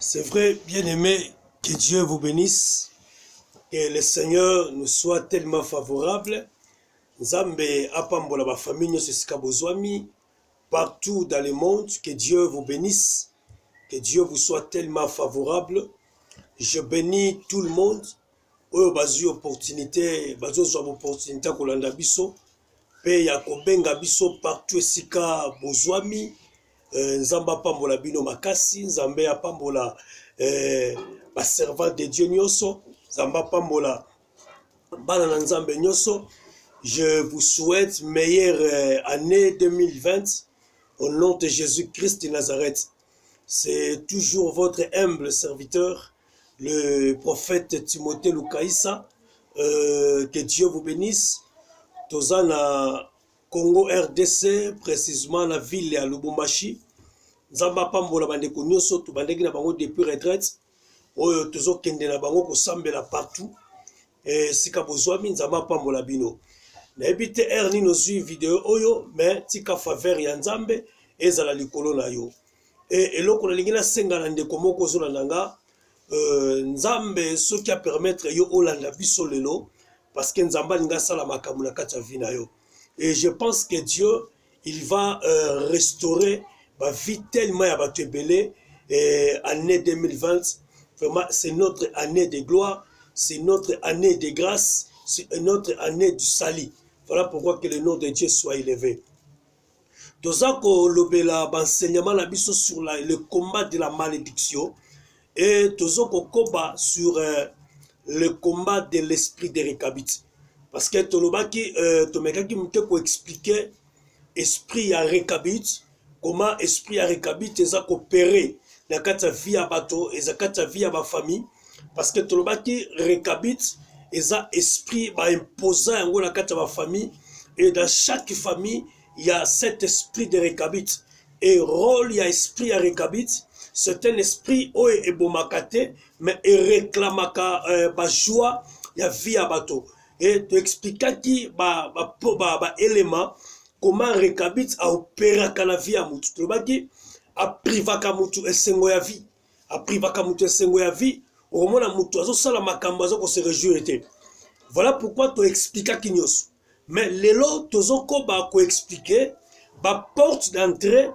C'est vrai, bien-aimé, que Dieu vous bénisse, que le Seigneur nous soit tellement favorable. Nzambe apambola ba famille nyonso esika bozwami partout dans le monde, que Dieu vous bénisse, que Dieu vous soit tellement favorable. Je bénis tout le monde. Oyo bazui opportunité, bazozwa opportunité kolanda biso, pe ya kobenga biso partout esika bozwami. Nzambe apambola bino makasi, Nzambe apambola ba servant de Dieu nyonso, Nzambe apambola bana na Nzambe nyonso. Je vous souhaite meilleure année 2020 au nom de Jésus-Christ de Nazareth. C'est toujours votre humble serviteur, le prophète Timothée Lukaïsa. Que Dieu vous bénisse. Tozana Congo RDC, précisément la ville de Lubumbashi. Nzamba pambola bandeko nyonso to bandeki na bango depuis retraite. Oyo tozo kende na bango ko sambela partout. Sika bozwami nzamba pambola bino. Na ebite erni no zui video oyo mais tika faveur ya Nzambe ezala likolo na yo. Eloko na lingina senga na ndeko moko zo na nga Nzambe soki a permettre yo olanda biso lelo parce que Nzamba linga sala makambo na kati ya vie na yo. Et je pense que Dieu il va restaurer ma vie tellement ya bato ebele. Année 2020 vraiment c'est notre année de gloire, c'est notre année de grâce, c'est notre année du salut. Voilà pourquoi que le nom de Dieu soit élevé. Tozako lobela enseignement na biso sur le combat de la malédiction et tozoko koba sur le combat de l'esprit de Rekabit. Parce que tolobaki tomekaki muteko expliquer esprit ya Rekabit, comment esprit ya Rekabit eza coopérer na kati ya vie ya bato, eza kati ya vie ya ba famille. Parce que tolobaki Rekabit eza esprit ba imposant yango na kati ya ba famille, et dans chaque famille il y a cet esprit de Rekabit. Et rôle ya esprit ya Rekabit, c'est un esprit oyo ebomakate mais réclamaka ba joie ya vie ya bato. Et tu expliquaki ba élément comment Rekabit a opéré la vie à mutu. Tolobaki a privaka mutu esengo ya vie, a privaka mutu esengo ya vie. Au moment où mutu azo sala makambo azo ko se réjouir était. Voilà pourquoi tu expliquer kinyos. Mais lelo tozo ko ba ko expliquer ba porte d'entrée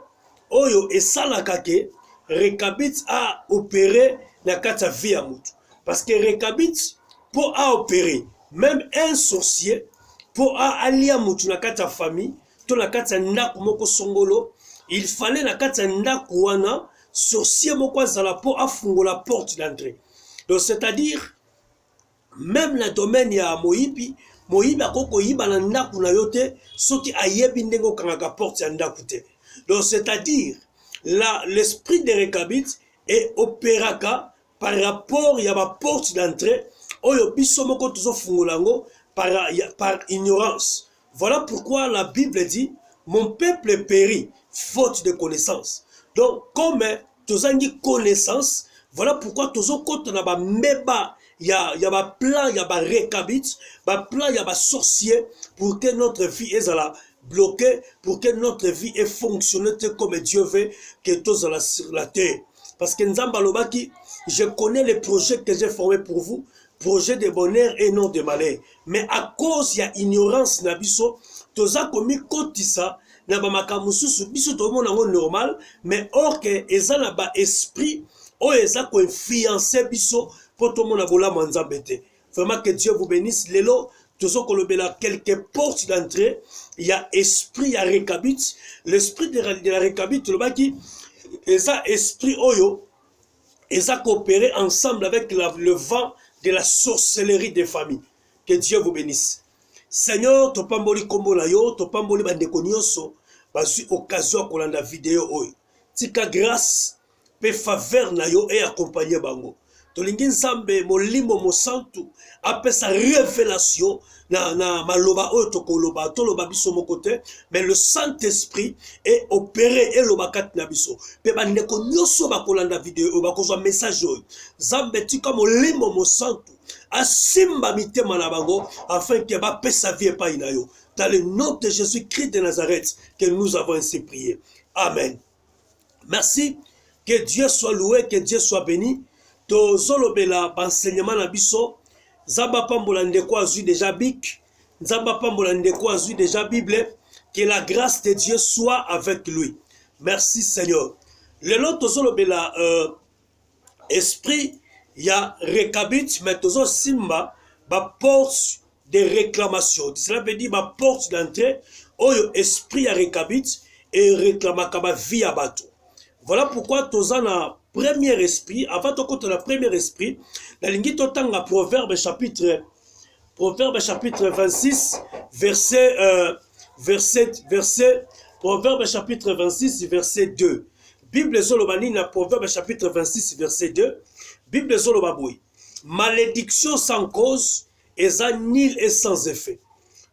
oyo esalaka ke Rekabit a opéré na kati ya vie ya mutu. Parce que Rekabit pour a opérer même un sorcier pour a alia mutu na kati ya famille to na kati ya ndako moko songolo, il fallait na kati ya ndako wana sorcier moko azala po afungola porte d'entrée. Donc c'est-à-dire même le domaine ya moyibi akoko yiba na ndako na yote soki ayebi ndengo kangaka porte ya ndako te. Donc c'est-à-dire l'esprit de Rekabit est opéraka par rapport ya ba porte d'entrée oyo biso moko tozo fungolango par ignorance. Voilà pourquoi la Bible dit mon peuple périt faute de connaissance. Donc comme tozangi connaissance, voilà pourquoi tozo koto na ba meba ya ba plan ya ba Rekabit, ba plan ya ba sorcier pour que notre vie ezala bloquée, pour que notre vie ait fonctionné comme Dieu veut que tozala sur la terre. Parce que Nzamba lobaki, je connais les projets que j'ai formés pour vous, projet de bonheur et non de malheur. Mais à cause ya ignorance na biso, toza komi kotisa na ba makamususu biso to mona ngo normal, mais or que eza na ba esprit o eza ko influencer biso pour tout mona bola Nzambe te. Vraiment que Dieu vous bénisse. Lelo tozo kolobela quelques portes d'entrée, il y a esprit ya Rekabit, l'esprit de la Rekabit lobaki eza esprit oyo eza coopérer ensemble avec le vent de la sorcellerie des familles. Que Dieu vous bénisse. Seigneur, topamboli kombo na yo, topamboli bandeko nyonso, bazui occasion kolanda vidéo oyo. Tika grâce, pe faveur na yo et accompagner bango. Tolingi Nzambe molimo mosantu apesa révélation na maloba oyo tokoloba toloba biso mokote, mais le Saint-Esprit est opéré et lobakat na biso. Pe bandeko nyonso bakolanda vidéo bakozwa message oyo. Nzambe tika molimo mosantu asimba mitema na bango afin que ba pesa vie pa ina yo. Dans le nom de Jésus-Christ de Nazareth que nous avons ainsi prié. Amen. Merci. Que Dieu soit loué, que Dieu soit béni. Tozolobela enseignement na biso. Zaba pambola ndeko azui déjà bic. Zaba pambola ndeko azui déjà Bible. Que la grâce de Dieu soit avec lui. Merci Seigneur. Le lot tozolobela esprit ya rekabit mais tozo simba ba porte de réclamation. Cela veut dire ma porte d'entrée oyo esprit ya rekabit et réclamaka ba vie à bateau. Voilà pourquoi toza na premier esprit, avant de compter le premier esprit, la ligne totanga Proverbe chapitre 26 Proverbe chapitre 26 verset 2. Bible zolobani na Proverbe chapitre 26 verset 2. Bible zolobaboui. Malédiction sans cause est nul et sans effet.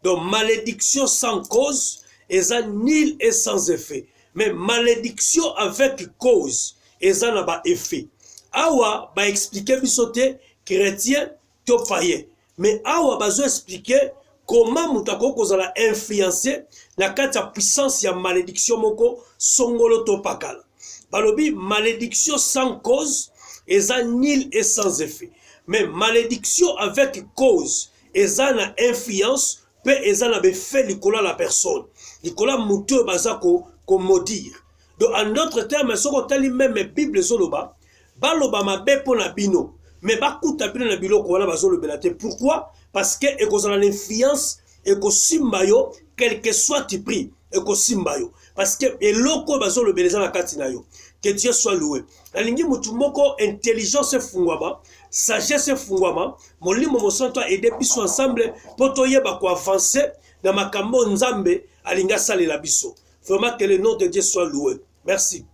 Donc malédiction sans cause est nul et sans effet. Mais malédiction avec cause est un effet. Awa ba expliquer bisote chrétien to païen. Mais awa bazo expliquer comment mutako kozala influencer na kati ya puissance ya malédiction moko songolo to pakala. Balobi malédiction sans cause est nul et sans effet. Mais malédiction avec cause est na influence pe est na effet likola la personne. Likola muto bazako ko maudire. Donc en d'autres termes, ce qu'on t'a même Bible zoloba, baloba mabe pona bino, mais bakuta bino na bilo ko wana bazolobela te. Pourquoi? Parce que ekozala l'influence ekosimbayo quel que soit tu prie ekosimbayo. Parce que eloko bazolobeleza na kati na yo. Que Dieu soit loué. Alingi mutu moko intelligence fungwama, sagesse fungwama, molimo mosanto aider biso ensemble poto yeba ko avancer na makambo nzambe alinga salela biso. Vraiment que le nom de Dieu soit loué. Merci.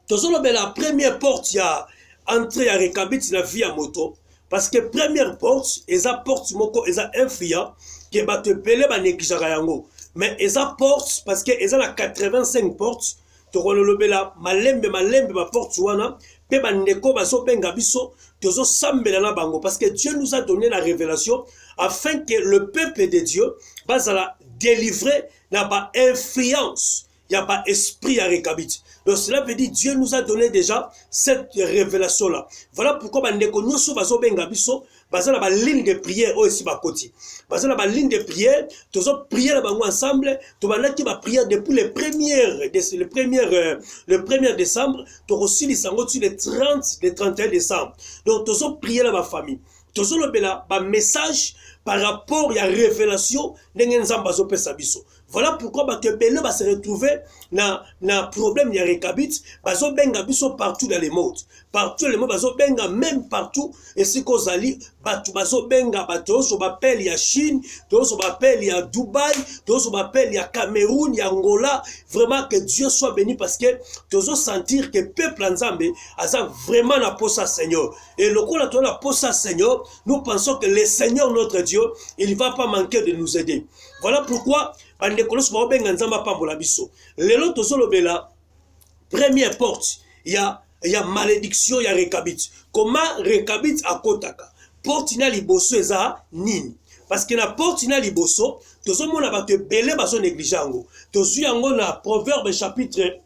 Tozolo la première porte ya entrée à rekabit la vie à moto parce que première porte eza porte moko eza influent que ba te pele ba nekijaka yango. Mais eza porte parce que eza na 85 portes tokolobela malembe ba porte wana pe ba ndeko baso benga biso tozo sambela na bango parce que Dieu nous a donné la révélation afin que le peuple de Dieu bazala délivré n'a pas influence, il n'y a pas esprit à rekabit. Donc cela veut dire Dieu nous a donné déjà cette révélation-là. Voilà pourquoi bandeko nyonso bazo benga biso bazala ba ligne de prière aussi bakoti. Bazala ba ligne de prière, tozo prier la bango ensemble, to banaki ba prière depuis le 1er décembre, to aussi les sango le 31 décembre. Donc tozo prier la ba famille. Tozo lobela ba message par rapport à la révélation de Nzamba pesa biso. Voilà pourquoi Batebele va se retrouver dans problème de rekabit, bazo benga biso partout dans le monde. Partout dans le monde bazo benga même partout et si kozali batu bazo benga bato so bapel ya Chine, to so bapel ya Dubaï, to so bapel ya Cameroun, ya Angola, vraiment que Dieu soit béni parce que tozo sentir que peuple Nzambe asa vraiment na posa Seigneur. Et le coup là la posa Seigneur, nous pensons que le Seigneur notre Dieu, il ne va pas manquer de nous aider. Voilà pourquoi Lelo tozolobela première porte, il y a malédiction, il y a rekabit. Comment rekabit akotaka? Porte ina liboso eza nini? Parce que la porte ina liboso, tozomona ba te belé baso négligeango. Tozu yango na Proverbe chapitre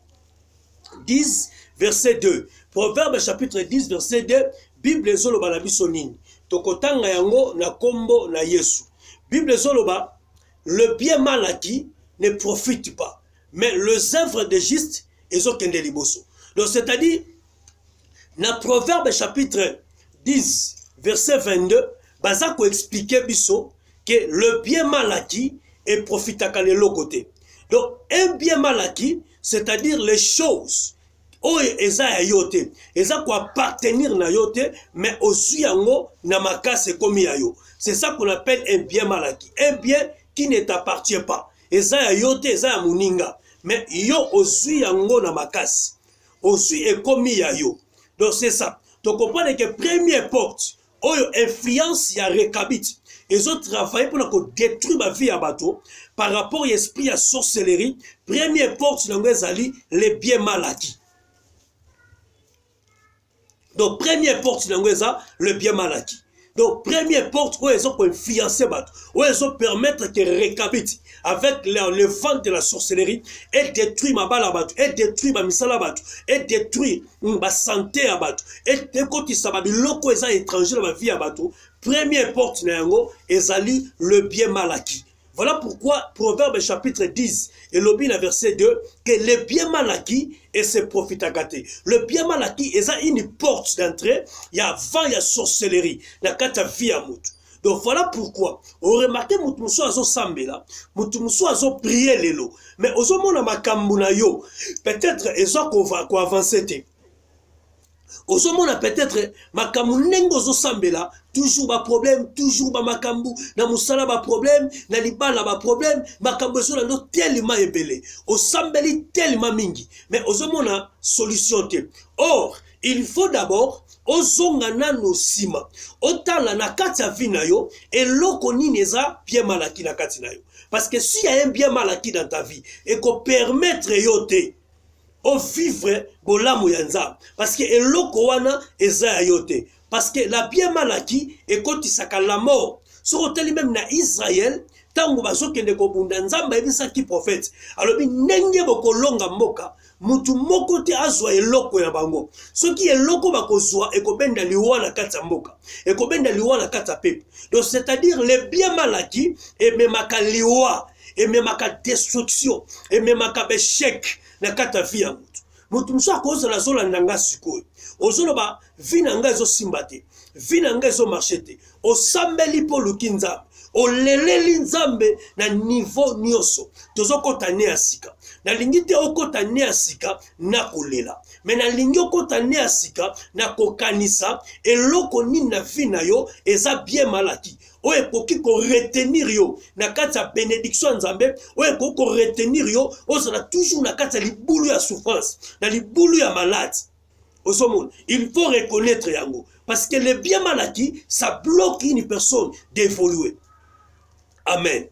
10 verset 2. Proverbe chapitre 10 verset 2, Bible zoloba na biso nini? Tokotanga yango na kombo na Yesu. Bible zoloba le bien mal acquis ne profite pas, mais les œuvres de juste, ils ont qu'un liboso. Donc, c'est-à-dire, dans Proverbe chapitre 10, verset 22, Bazako expliquait biso que le bien mal acquis est profite à l'autre côté. Donc, un bien mal acquis, c'est-à-dire les choses, eza quoi appartenir na yote, mais aussi yango na makase komi ayo. C'est ça qu'on appelle un bien mal acquis. Un bien qui ne t'appartient pas. Eza ya yote, eza ya muninga. Mais yo ozui yango na makasi. Ozui ekomi ya yo. Donc c'est ça. Donc comprenez que première porte, oyo influence ya rekabit. Ils ont travaillé pour détruire ma vie à bateau par rapport à l'esprit à sorcellerie. Première porte, les biens mal acquis. Donc première porte, le bien mal acquis. Donc, première porte, où ils ont influencé, où ils ont permettre que récapite avec le vent de la sorcellerie et détruire ma balle, et détruire ma misala, et détruire ma santé, et décoter ça, biloko ils ont étranger dans ma vie, première porte, ils ont le bien mal acquis. Voilà pourquoi Proverbe chapitre 10 et le verset 2 que le bien mal acquis et ses profits à gâter. Le bien mal acquis est une porte d'entrée, il y a vent, il y a sorcellerie, la kata vie à mout. Donc voilà pourquoi on remarque mutumso azo sambela, mutumso azo prier lelo, mais ozo mona makambu yo, peut-être ezo ko avancer. Ozomona peut-être makambu nengo zo sambela toujours ba problème, toujours ba makambu na musala ba problème, na libala ba problème, makambu zo na no tellement ebele o sambeli tellement mingi, mais ozomona solution te. Or il faut d'abord ozonga nano sima otala na kati ya vie na yo eloko nini eza bien malaki na kati na yo, parce que s'il y a un bien malaki dans ta vie et qu'on permettre yo te au vivre bolamu yanza, parce que eloko wana eza yote, parce que la bien malaki et quand il saka la mort sur hôtel même na Israël tango bazokende ko bunda nzamba ebisa ki prophète alors bi nenge bokolonga mboka mutu moko te azwa eloko ya bango soki eloko bakozwa ekobenda liwa na kati ya mboka ekobenda liwa na kati ya pepe. Donc c'est-à-dire le bien malaki et memaka liwa et memaka destruction et memaka échec na kata vie ya mutu. Mutu mso akoza la zola nanga sikoyo ozolo ba vie nanga ezo simbate vie nanga ezo marchete o sambeli po lukinza o leleli nzambe na niveau nyoso tozokota ne asika na lingite okota ne asika na kolela mais na lingi okota ne asika na kokanisa eloko nini na vie na yo eza bien malaki o ekoki ko retenir yo na kati ya bénédiction nzambe o ekoki ko retenir yo ozala toujours na kati ya libulu ya souffrance na libulu ya malade. Il faut reconnaître yango parce que le bien malaki ça bloque une personne d'évoluer. Amen.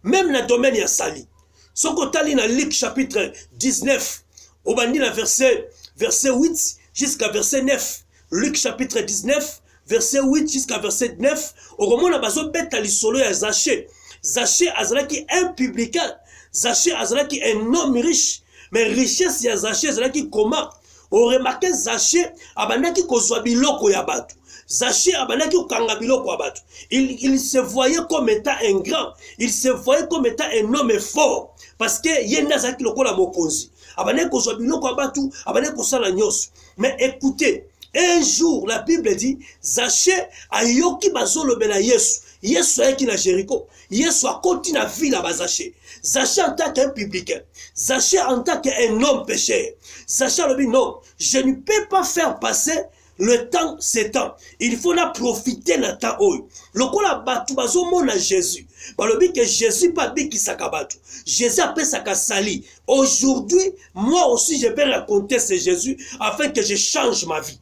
Même dans le domaine ya sali. Sokotali na Luc chapitre 19 au bandi na verset 8 jusqu'à verset 9. Luc chapitre 19 verset 8 jusqu'à verset 9. Au moment na bazo beta lisolo ya Zaché. Zaché azalaki un publicain. Zaché azalaki un homme riche. Mais richesse ya Zaché azalaki comment? On remarque Zaché abandaki kozwa biloko ya batu. Zaché abandaki okanga biloko ya batu. Il se voyait comme étant un grand. Il se voyait comme étant un homme fort. Parce que yenda zaki lokola mokonzi. Abandaki kozwa biloko ya batu, abandaki kosala nyos. Mais écoutez, un jour la Bible dit Zaché ayoki bazolobela Yesu. Yesu ayaki na Jéricho. Yesu akoti na ville à Zaché. Zaché en tant qu'un publicain. Zaché en tant qu'un homme pécheur. Zaché a dit non, je ne peux pas faire passer le temps, c'est temps. Il faut la profiter de temps. Le kola batu bazomona Jésus. Balobi que Jésus pas biki sakabatu. Jésus appelle sakasali. Aujourd'hui, moi aussi je vais raconter ce Jésus afin que je change ma vie.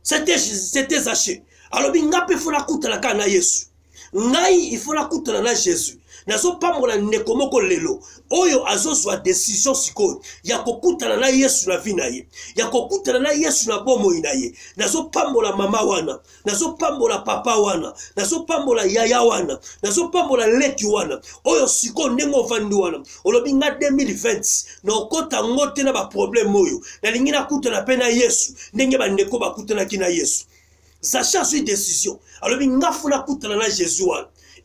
C'était Zaché. Alors bingape faut la kuta la kana Yesu. Ngai il faut la kuta na Jésus. Nazo pambola nekomoko lelo. Oyo azo soit décision siko. Ya kokutana na Yesu na vie na ye. Ya kokutana na Yesu na bomo ina ye. Nazo pambola mama wana. Nazo pambola papa wana. Nazo pambola yaya wana. Nazo pambola leki wana. Oyo siko nengo vandu wana. Olobi nga 2020. Na okota ngote na ba problème oyo. Na lingi na kutana pe na Yesu. Ndenge ba ndeko ba kutana kina Yesu. Zaché a une décision. Alors, il y a Jésus.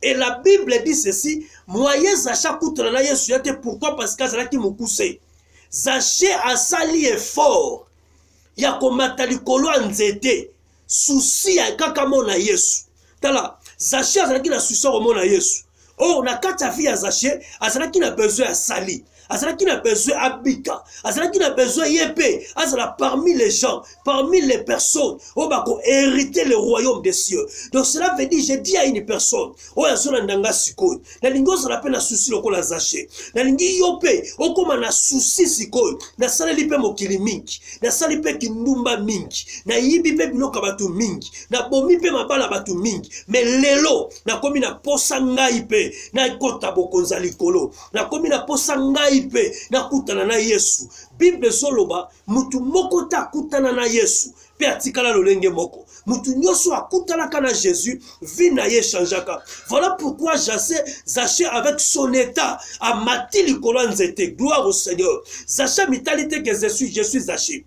Et la Bible dit ceci, moyen Zaché kutana Yesu yate pourquoi parce que Zaché qui mukuse. Zaché a sali effort. Ya komata likolo nzete. Souci ya kaka mona Yesu. Tala, Zaché azalaki na souci au mona Yesu. Oh, na kata vie ya Zaché, azalaki na besoin ya sali. Azalaki na besoin abika. Azalaki na besoin yépé. Azala parmi les gens, parmi les personnes, on va hériter le royaume des cieux. Donc cela veut dire, j'ai dit à une personne, oh yazona ndanga sikoy. Na lingo ça l'appelle na souci lokola Zaché. Na lingi yopé, o koma na souci sikoy. Na sala lipe mokili mingi. Na sala lipe kindumba mingi. Na yibi pe biloka batu mingi. Na bomi pe mabala batu mingi. Mais lelo, na komi na posa ngai pe. Na kota bokonza likolo. Na komi na posa ngai pe na kutana na Yesu. Bible soloba mutu moko ta kutana na Yesu pe atikala lolenge moko. mutu nyoso akutanaka na Jésus, vie na ye changeaka. Voilà pourquoi Zaché avec son état a mati likolo nzete. Gloire au Seigneur. Zaché mitalité que je suis Zaché.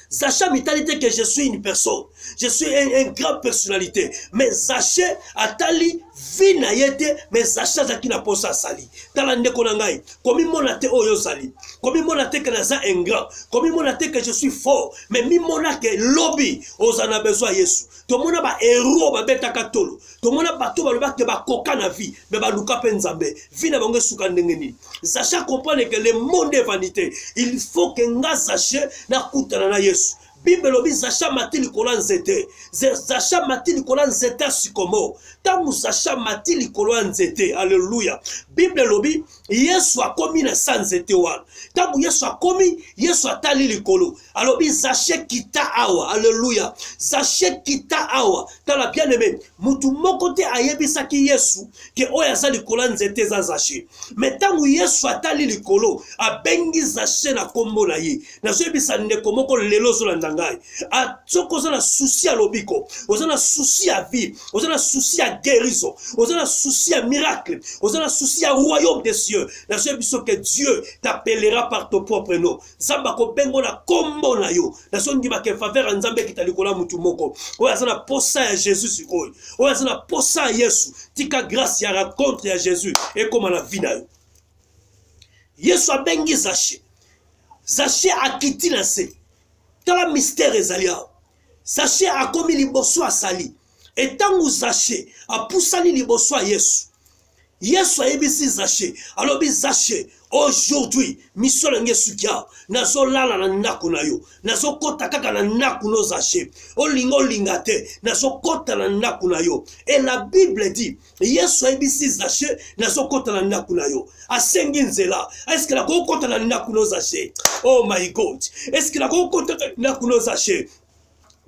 Zaché mentalité que je suis une personne, je suis une grande personnalité, mais Zaché atali vie na yete, mais Zaché zaki na posa sali. Tala ndeko na ngai, komi monate oyo sali, komi monate que naza ingrat, komi monate que je suis fort, mais mi monate lobby ozana besoin Yesu. To mona ba héros ba betaka tolo, to mona bato ba loba ke ba koka na vie, mais ba luka pe nzambe, vie na bango suka ndenge nini. Zaché comprendre que le monde est vanité, il faut que nga Zaché na kutana na Yesu. Bible lobi Zaché mati likolo nzete. Zaché mati likolo nzete sikomo. Tamu Zaché mati likolo nzete. Alléluia. Bible lobi Yesu akomi na sanzete wana. Tamu Yesu akomi, Yesu atali likolo. Alobi Zaché kita awa. Alléluia. Zaché kita awa. Tala bien aimé. Mutu moko te ayebisaki Yesu ke oya za likolo nzete za Zaché. Mais tamu Yesu atali likolo, abengi Zaché na kombo na ye. Na yebisa ndeko moko lelo zolanda ngai. A soko ozana souci à lobiko, ozana souci à vie, ozana souci à guérison, ozana souci à miracle, ozana souci à royaume des cieux. Na biso que Dieu t'appellera par ton propre nom. Zamba ko bengo na kombo na yo. Na sondi ba ke faveur nzambe kitalikola mutu moko. Oya zana posa ya Jésus sikoy. Oya zana posa ya Yesu. Tika grâce ya rencontre ya Jésus et comme la vie na yo. Yesu abengi Zaché. Zaché akiti na se. Tala mystère ezalia. Zaché a komi liboso asali. Et tangu Zaché a poussani liboso a Yesu. Yesu a ebisi Zaché. Alors bi Zaché, aujourd'hui, mission nge sukia. Nazo lala na ndako na yo. Nazo kota kaka na ndako no Zaché. Olingo lingate. Nazo kota na ndako na yo. Et la Bible dit, Yesu a ebisi Zaché. Nazo kota na ndako na yo. Asengi nzela. Est-ce que la kota na ndako no Zaché? Oh my God. Est-ce que la kota na ndako no Zaché?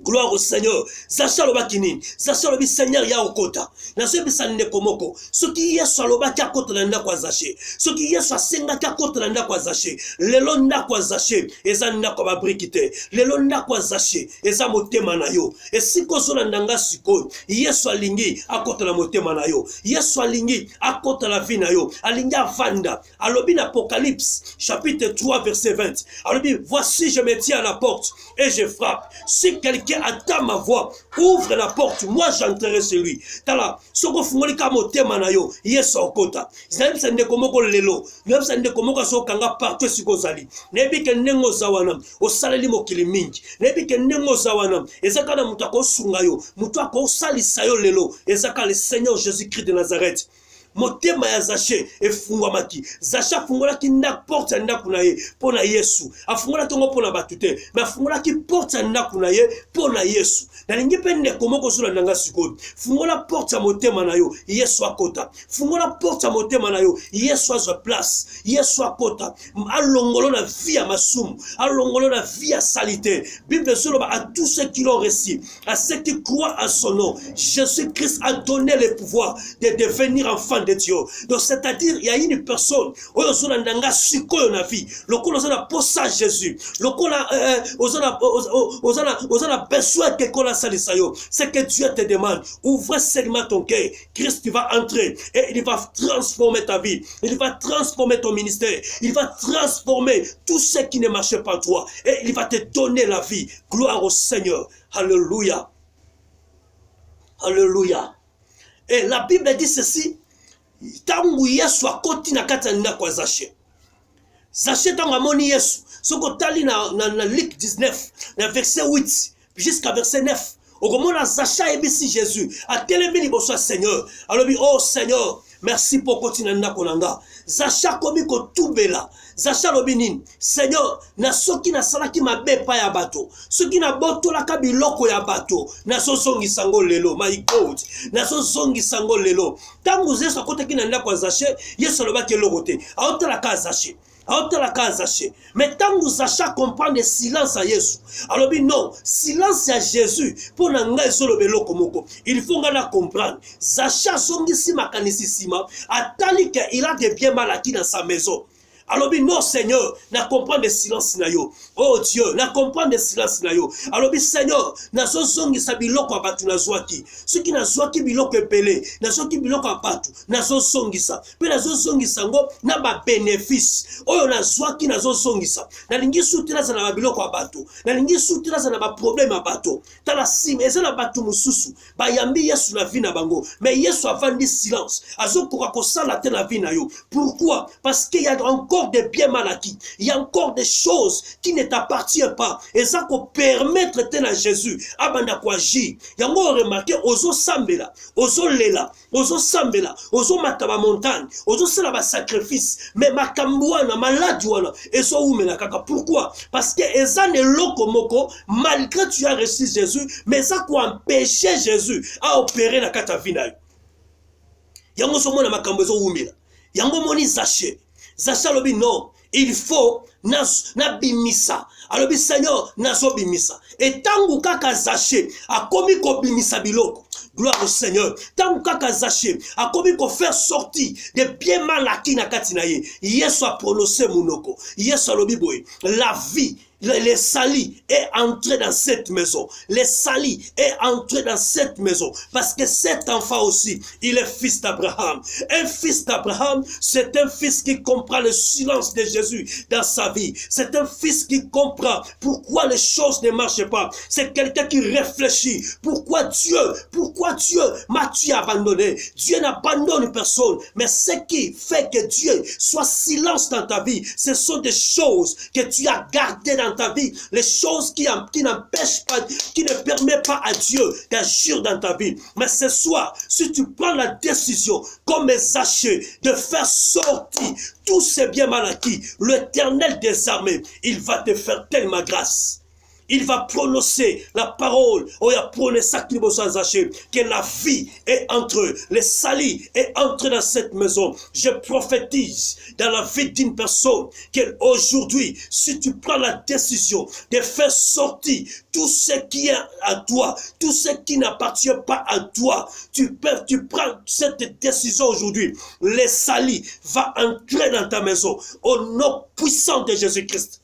Gloire au Seigneur. Zaché lobaki nini? Zaché lobi Seigneur ya okota. Na so bisa ndeko moko. Soki Yesu alobaki akota na ndako Zaché. Soki Yesu asengaki akota na ndako Zaché. Lelo ndako Zaché eza ndako ba brikite. Lelo ndako Zaché eza motema na yo. Esiko zona ndanga sikoyo. Yesu alingi akota na motema na yo. Yesu alingi akota la vie na yo. Alingi avanda. Alobi na Apocalypse chapitre 3 verset 20. Alobi voici je me tiens à la porte et je frappe. Si quelqu'un attend ma voix, ouvre la porte, moi j'entrerai chez lui. Tala, soko fungoli ka motema na yo, Yesu okota. Zaim sende komoko lelo, zaim sende komoko so kanga partout siko zali. Nebi ke nengo zawana, o saleli mokili mingi. Nebi ke nengo zawana, ezaka na mutu akosunga yo, mutu akosalisa yo lelo, ezaka le Seigneur Jésus-Christ de Nazareth. Motema ya Zaché efungwamaki. Zaché afungolaki ndako porte ya ndako na ye pona Yesu. Afungolaki ngo pona batute, mais afungolaki porte ya ndako na ye pona Yesu. Na lingi pe ndeko moko sula ndanga sikoyo. Fungola porte ya motema na yo, Yesu akota. Fungola porte ya motema na yo, Yesu azwa place. Yesu akota. Alongolo na vie ya masumu, alongolo na vie ya salité. Bible soloba à tous ceux qui l'ont reçu, à ceux qui croient en son nom, Jésus-Christ a donné le pouvoir de devenir enfant de Dieu. Donc c'est-à-dire il y a une personne oyozona ndanga sikoyo na vie lokola ozana posa Jésus lokola ozana besoin que kola salisa yo. C'est que Dieu te demande, ouvre seulement ton cœur. Christ va entrer et il va transformer ta vie, il va transformer ton ministère, il va transformer tout ce qui ne marche pas toi et il va te donner la vie. Gloire au Seigneur. Alléluia. Alléluia. Et la Bible dit ceci. Tangu Yesu akoti na kati ya ndako Zaché. Zaché tangu amoni Yesu. Soko tali na Luc 19, na verset 8 jusqu'à verset 9. Okomona Zaché ebisi Jésus. Atelemi liboso Seigneur. Alobi oh Seigneur, merci pour continuer ndako nanga. Zaché komi ko tubela. Zaché alobi nini? Seigneur, na soki na salaki mabe pa ya bato. Soki na boto la kabiloko ya bato. Na so zongi sango lelo. My God. Na so zongi sango lelo. Tangu Yesu akotaki na ndako Zaché, Yesu alobaki lokote. Aota la ka Zaché. Aota la ka Zaché. Mais tangu Zaché comprend le silence à Yesu. Alobi non, silence à Jésus pour na ngai solo beloko moko. Il faut ngana comprendre. Zaché zongi si makanisi sima, atali que il a des biens mal acquis dans sa maison. Alors non Seigneur, na comprendre le silence na yo. Oh Dieu, na comprendre le silence na yo. Alors Seigneur, na so zongi sa biloko abatu na zwaki. Ce qui na zwaki biloko epelé, na so ki biloko abatu, na so zongi sa. Pe na so zongi sango na ba bénéfice. Oyo na zwaki na so zongi sa. Na lingi soutira za na biloko abatu. Na lingi soutira za na ba problème abatu. Tala sim eza na batu mususu. Ba yambi Yesu na vie na bango. Mais Yesu avandi silence. Azo koka kosala te na vie na yo. Pourquoi? Parce qu'il y a encore des biens mal acquis. Il y a encore des choses qui ne t'appartiennent pas. Et ça qu'on permettre à Jésus. Abanda kwa agir. Yango remarqué ozo sambela, ozo lela, ozo sambela, ozo mataba montagne, ozo sala ba sacrifice. Mais makambuana maladi wana ezo umela kaka. Pourquoi? Parce que ezane loko moko malgré tu as reçu Jésus, mais ça quoi empêcher Jésus à opérer na kata vina. Yango so mona makambo ezo umela. Yango moni Zaché. Zaché lobi non, il faut na bimisa. Alobi Seigneur nazo bimisa. Et tangu kaka Zaché a komi ko bimisa biloko. Gloire au Seigneur. Tangu kaka Zaché a komi ko faire sortir des biens mal acquis na katina ye. Yesu a prononcé monoko. Yesu alobi boy. La vie. Les salis est entré dans cette maison. Les salis est entré dans cette maison. Parce que cet enfant aussi, il est fils d'Abraham. Un fils d'Abraham, c'est un fils qui comprend le silence de Jésus dans sa vie. C'est un fils qui comprend pourquoi les choses ne marchent pas. C'est quelqu'un qui réfléchit. Pourquoi Dieu m'as-tu abandonné? Dieu n'abandonne personne. Mais ce qui fait que Dieu soit silence dans ta vie, ce sont des choses que tu as gardées dans ta vie, les choses qui n'empêchent pas, qui ne permettent pas à Dieu d'agir dans ta vie. Mais ce soir, si tu prends la décision, comme Zaché, de faire sortir tous ces biens mal acquis, l'Éternel des armées, il va te faire tellement grâce. Il va prononcer la parole. Oh, il a prononcé que la vie est entre eux. Les salis est entré dans cette maison. Je prophétise dans la vie d'une personne qu'aujourd'hui, si tu prends la décision de faire sortir tout ce qui est à toi, tout ce qui n'appartient pas à toi, tu prends cette décision aujourd'hui. Les salis va entrer dans ta maison au nom puissant de Jésus-Christ.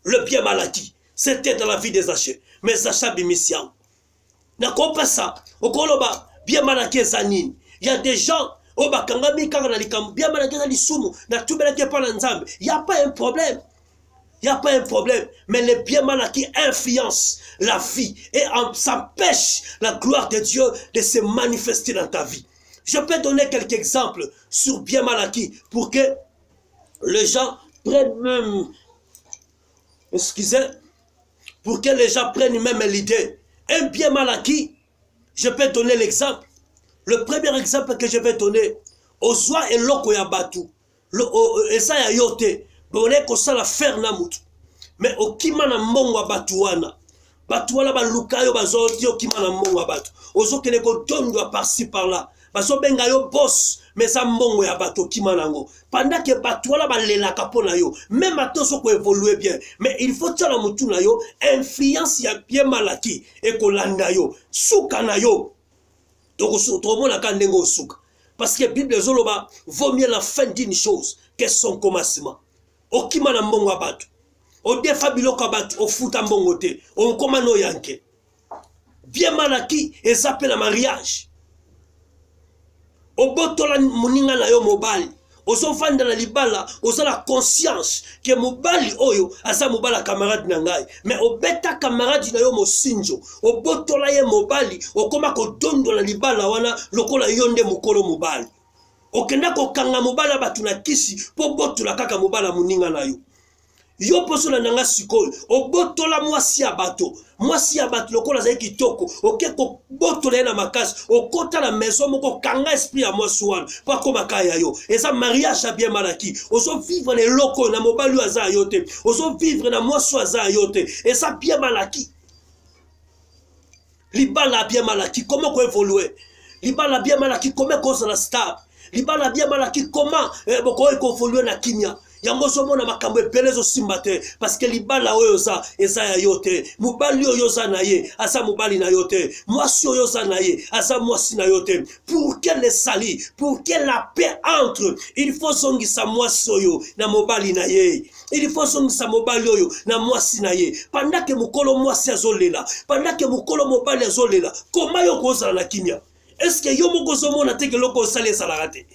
Le bien mal acquis. C'était dans la vie des Zaché. Mais Zaché bimisian. N'a compris ça. Au Koloba, bien malaké zanine. Il y a des gens, au Bakangami, bien malaké zanisumu, n'a tout malaké par l'ensemble. Il n'y a pas un problème. Il n'y a pas un problème. Mais les bien malaké influencent la vie et s'empêchent la gloire de Dieu de se manifester dans ta vie. Je peux donner quelques exemples sur bien malaké pour que les gens prennent même. Excusez. Pour que les gens prennent même l'idée. Un bien mal acquis, je peux donner l'exemple. Le premier exemple que je vais donner, Ozwa et Loko ya Batu, Esa ya Yote, Bone kosa la fer na mutu. Mais okima na mongwa Batuana. Batuana ba lukayo bazoti okima na mongwa Batu. Ozo kene ko dondwa par-ci par-là. Baso benga yo boss. Mais ça mbongo ya bato kimanango. Pendant que bato wala ba lela kapona yo. Même ato so ko évoluer bien. Mais il faut tala mutu na yo. Influence ya bien malaki. Et ko landa yo. Souka na yo. Donc to mona ka ndengo souka. Parce que Bible zoloba vaut mieux la fin d'une chose que son commencement. Okimana mbongo ya bato. O defa biloko bato. O futa mbongo te. O komano yanke. Bien malaki ezapela la mariage. Obotola muninga na yo mobali. Ozo fanda na libala, ozo la conscience que mobali oyo asa mobala camarade na ngai. Mais obeta camarade na yo mosinjo. Obotola ye mobali, okoma ko dondo na libala wana lokola yonde mukolo mobali. Okenda ko kanga mobala batu na kisi po botola kaka mobala muninga na yo. Yo poso na nanga sikoyo, obotola mwasi ya bato lokola zayi kitoko, oke ko botola na makasi, okota na maison moko kanga esprit ya mwasi wana, pa koma kaya yo. Eza mariage bien malaki, ozo vivre les locaux na mobali aza yote, ozo vivre na mwasi aza yote, eza bien malaki. Libala bien malaki, comment ko évoluer? Libala bien malaki, comment ko la stable? Libala bien malaki, comment boko ko évoluer na kimia? yango zomona makambo ebelezo simbate parce que libala oyo eza ya yote mobali oyo za na ye asa mobali na yote mwasi oyo za na ye asa mwasi na yote pour que le sali pour que la paix entre il faut zongisa mwasi oyo na mobali na ye il faut zongisa mobali oyo na mwasi na ye pendant que mukolo mwasi azolela pendant que mukolo mobali azolela koma yo kozala na kimia est-ce que yo moko zomona te ke loko sale salaka te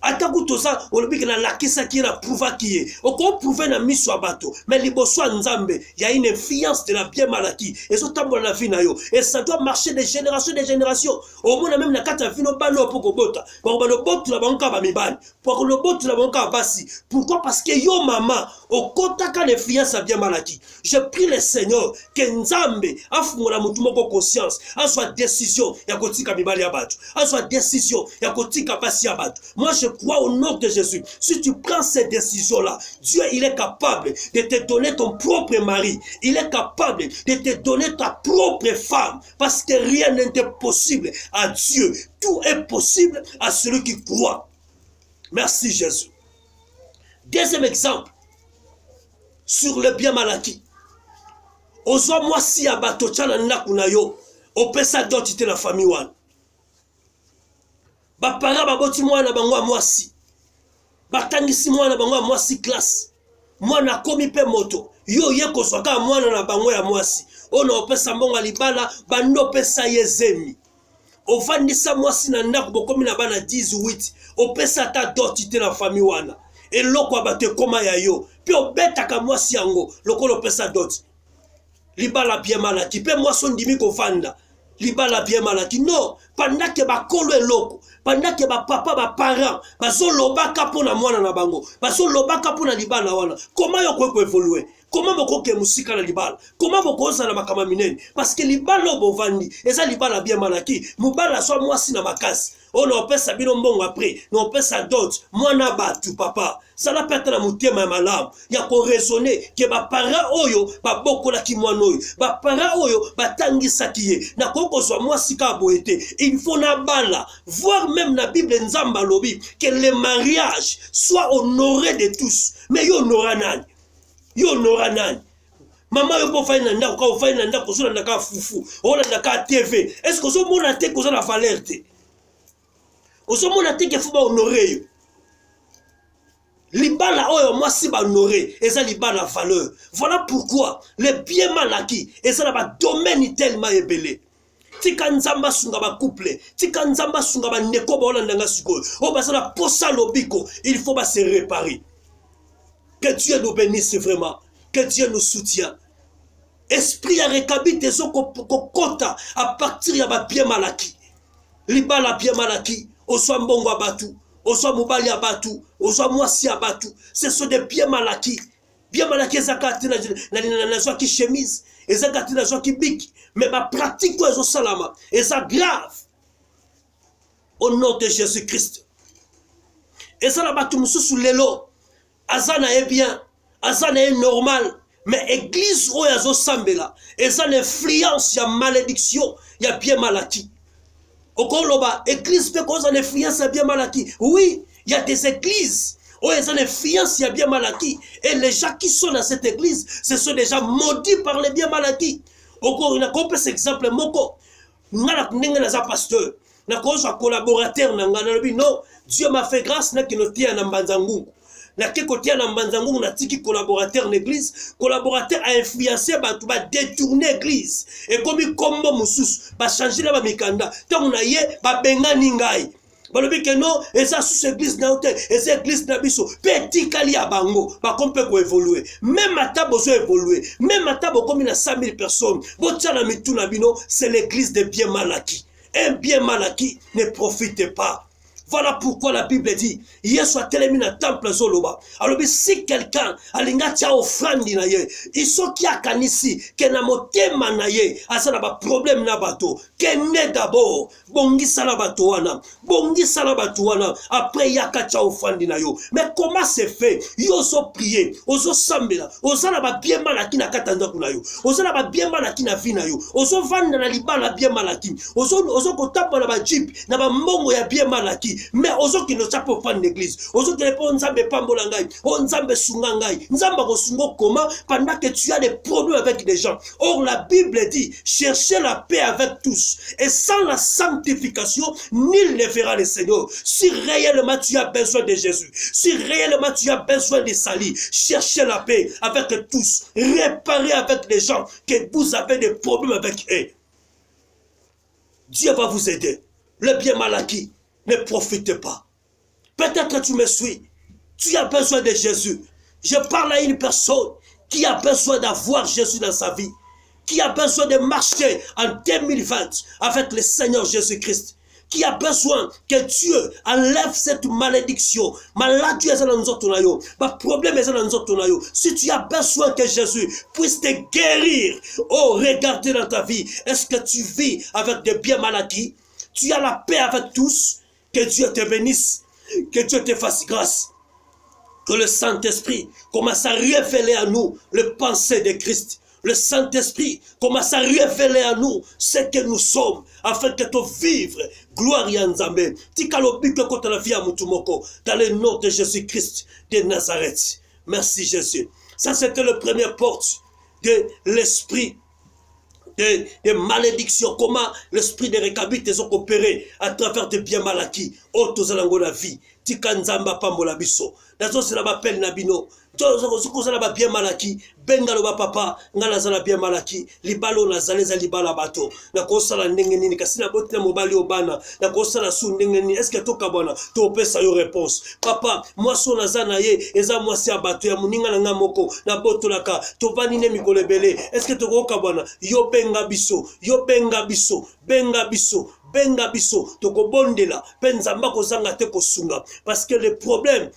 ataku toza olobi ke na lakisa ki na prouva ki ye oko prouver na miso ya bato mais liboso ya nzambe ya une influence de la bien malaki ezotambola na vie na yo et ça doit marcher de génération omona même na kati ya vino balo po kobota bakobano botu na bango ka bamibali bakobano botu na bango ka basi pourquoi parce que yo mama okotaka l'influence ya bien malaki je prie le Seigneur que nzambe afungola mutu moko conscience azwa décision ya kotika mibali ya bato azwa décision ya kotika basi ya bato. Moi je crois au nom de Jésus. Si tu prends ces décisions-là, Dieu, il est capable de te donner ton propre mari. Il est capable de te donner ta propre femme. Parce que rien n'est impossible à Dieu. Tout est possible à celui qui croit. Merci Jésus. Deuxième exemple. Sur le bien mal acquis. Ozo moi si abato tchala nakuna yo. Opesa dotite la famille wan. Bapara baboti mwana bango mwasi batangisi mwana bango mwasi classe mwana komi pe moto yo yeko soka mwana na bango ya mwasi ona opesa mbonga libala bando pesa yezemi ofandisa mwasi na ndako bokomi na bana 18 opesa ta dotite na famille wana eloko abate koma ya yo pe obetaka mwasi yango lokolo pesa dot libala bien malaki pe mwaso ndimi ko fanda libala bien malaki non pendant que bakolo eloko pendant que ba papa ba parents bazo lobaka pona mwana na bango bazo lobaka pona libala wana comment yo ko évoluer comment boko ke musika na libala comment boko za na makama minene parce que libala obovandi eza libala bien malaki mubala so mwasi na makasi on opesa bino mbongo après no opesa dot mwana batu papa ça la perte na mutema ya malamu ya ko raisonner que ba parents oyo ba bokola ki mwana oyo ba parents oyo batangisa kiye na koko so mwasi ka boete il faut na bala voir même na Bible nzamba lobi que le mariage soit honoré de tous mais yo honora nani yo honora nani maman yo po faina ndako ka faina ndako so na ka fufu ona ndaka TV est-ce que so mona te ko za la valeur te oso mona te ke fuba honoré yo libala oyo mwasi ba honoré eza libala valeur. Voilà pourquoi le bien mal acquis eza na ba domaine tellement ébélé. Tika nzamba sunga ba couple, tika nzamba sunga ba ndeko ba olandanga sikoyo. O ba sala posa lobiko, il faut ba se réparer. Que Dieu nous bénisse vraiment, que Dieu nous soutienne. Esprit ya rekabite zo kokota à partir ya ba bien malaki. Libala bien malaki, oswa mbongo abatu, oswa mobali abatu, oswa mwasi abatu. Ce sont des bien malaki. Bien malaki ezakati na zwa ki chemise, ezakati na zwa ki biki, mais ma pratique ko ezo salama, eza grave. Au nom de Jésus-Christ. Ezala batu mususu lelo, azana e bien, azana e normal, mais église o yazo sambela, ezana influence ya malédiction, ya bien malaki. Okoloba, église peut cause une influence à bien malaki. Oui, il y a des églises où ils ont une influence à bien malaki. Et les gens qui sont dans cette église, ce sont des gens maudits par les bien malaki. On a compris cet exemple. Moko, on a un pasteur, on a un collaborateur, non, Dieu m'a fait grâce, n'a qui nous tient en Banzangou. Na ke côté na Mbanzangu na tiki collaborateur l'église, collaborateur a influencé ba détourner l'église et comme kombo mususu ba changer la ba mikanda tant na ye ba bengani ngai balobi que non et ça sous église na hôtel et cette église na biso petit kali ya bango ba kompe ko évoluer même ata bozo évoluer même ata bo comme na 100 000 personnes bo tchala mitu na bino c'est l'église de bien malaki. Un bien malaki ne profite pas. Voilà pourquoi la Bible dit, Yesu a télémi na temple zoloba. Alors si quelqu'un a l'ingatia offrande na ye, ils sont qui a kanisi, que na motema na ye, asa na ba problème na bato, que ne d'abord, bongi sala bato wana, après yaka tia offrande na yo. Mais comment c'est fait? Yo so prier, ozo sambela, ozo na ba bien malaki na katanda kuna yo, ozo na ba bien malaki na vie na yo, ozo vanda na libala bien malaki, ozo kotapa na ba jeep, na ba mbongo ya bien malaki. vie. Mais aux autres qui ne savent pas faire l'église, aux autres qui ne savent pas Nzambe, on Nzambe Sungangai, Nzamba Kosungo comment pendant que tu as des problèmes avec les gens. Or la Bible dit, cherchez la paix avec tous. Et sans la sanctification, nul ne verra le Seigneur. Si réellement tu as besoin de Jésus, si réellement tu as besoin de salut, cherchez la paix avec tous. Réparez avec les gens que vous avez des problèmes avec eux. Dieu va vous aider. Le bien mal acquis, ne profitez pas. Peut-être que tu me suis. Tu as besoin de Jésus. Je parle à une personne qui a besoin d'avoir Jésus dans sa vie. Qui a besoin de marcher en 2020 avec le Seigneur Jésus-Christ. Qui a besoin que Dieu enlève cette malédiction. Maladie est dans notre nayo. Problème est dans notre nayo. Si tu as besoin que Jésus puisse te guérir, oh, regardez dans ta vie. Est-ce que tu vis avec des biens maladies? Tu as la paix avec tous? Que Dieu te bénisse. Que Dieu te fasse grâce. Que le Saint-Esprit commence à révéler à nous le pensée de Christ. Le Saint-Esprit commence à révéler à nous ce que nous sommes, afin que tu vives gloire à Nzambe. Dans le nom de Jésus-Christ de Nazareth. Merci Jésus. Ça c'était la première porte de l'esprit de malédiction. Comment l'esprit de Rekabit est opéré à travers des biens mal acquis. Oh, tous la vie. Tika Nzamba pambola biso. Dazo c'est la bapelle nabino. Tozo la bien malaki. Bengalo ba papa. Ngala zala bien malaki. Libalo na zaleza libala bato. Na kosa la ndenge nini. Kasina bote mobali obana. Na kosa la su ndenge nini. Est-ce que toka bona. Tope sa yo réponse. Papa. Moi so na zana ye. Eza moi si abato ya muninga na ngamoko. Na boto laka. Tobani ne mikolebele. Est-ce que toka bona. Yo benga biso. Yo benga biso. Benga biso. Benga biso, toko bondela, penzamba kozanga te kosunga. Parce que le problème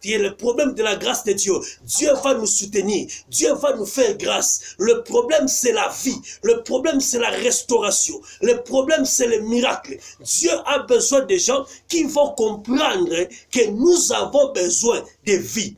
de la grâce de Dieu, Dieu va nous soutenir, Dieu va nous faire grâce. Le problème c'est la vie, le problème c'est la restauration, le problème c'est le miracle. Dieu a besoin de gens qui vont comprendre que nous avons besoin de vie.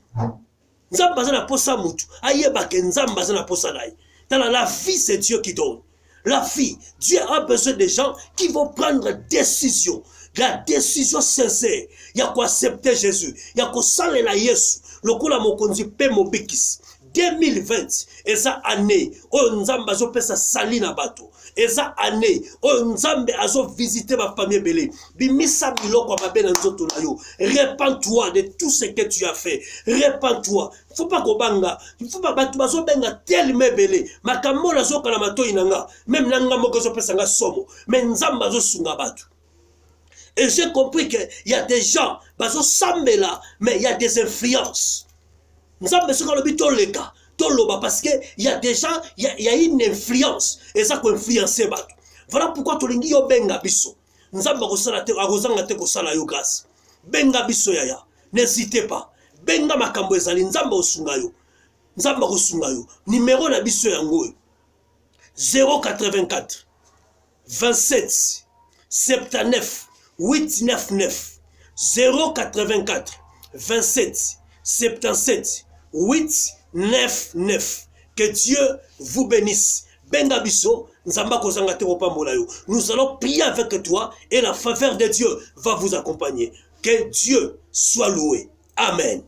Nzamba zana posa mutu, ayeba ke nzamba zana posa nai. La vie c'est Dieu qui donne. La vie, Dieu a besoin de gens qui vont prendre décision. La décision sincère. Il y a quoi accepter Jésus. Il y a quoi saler la Yesu. Le coup la mokonzi pe mobikis. 2020, eza année, oh nzamba zo pesa sali na bato. Eza année, oh nzambe azo visiter ma famille belé. Bimisa biloko mabe na nzoto na yo. Répands-toi de tout ce que tu as fait. Répands-toi. Faut pas kobanga. Il faut pas batu bazo benga tel mebele. Makambo na zo kala mato inanga. Même nanga moko zo pesa nga somo. Mais nzamba zo sunga batu. Et j'ai compris que il y a des gens bazo sambela, mais il y a des influences. Nzambe soka lobi toleka toloba parce que il y a déjà il y a une influence et ça ko influencer bato. Voilà pourquoi tolingi yo benga biso. Nzambe ko sala te akozanga te ko sala yo grâce. Benga biso yaya. N'hésitez pas. Benga makambo ezali nzambe osunga yo. Nzambe osunga yo. Numéro na biso yango 084 27 79 899 084 27 77 899. Que Dieu vous bénisse. Benga biso, nzamba kozanga te kopambola yo. Nous allons prier avec toi et la faveur de Dieu va vous accompagner. Que Dieu soit loué. Amen.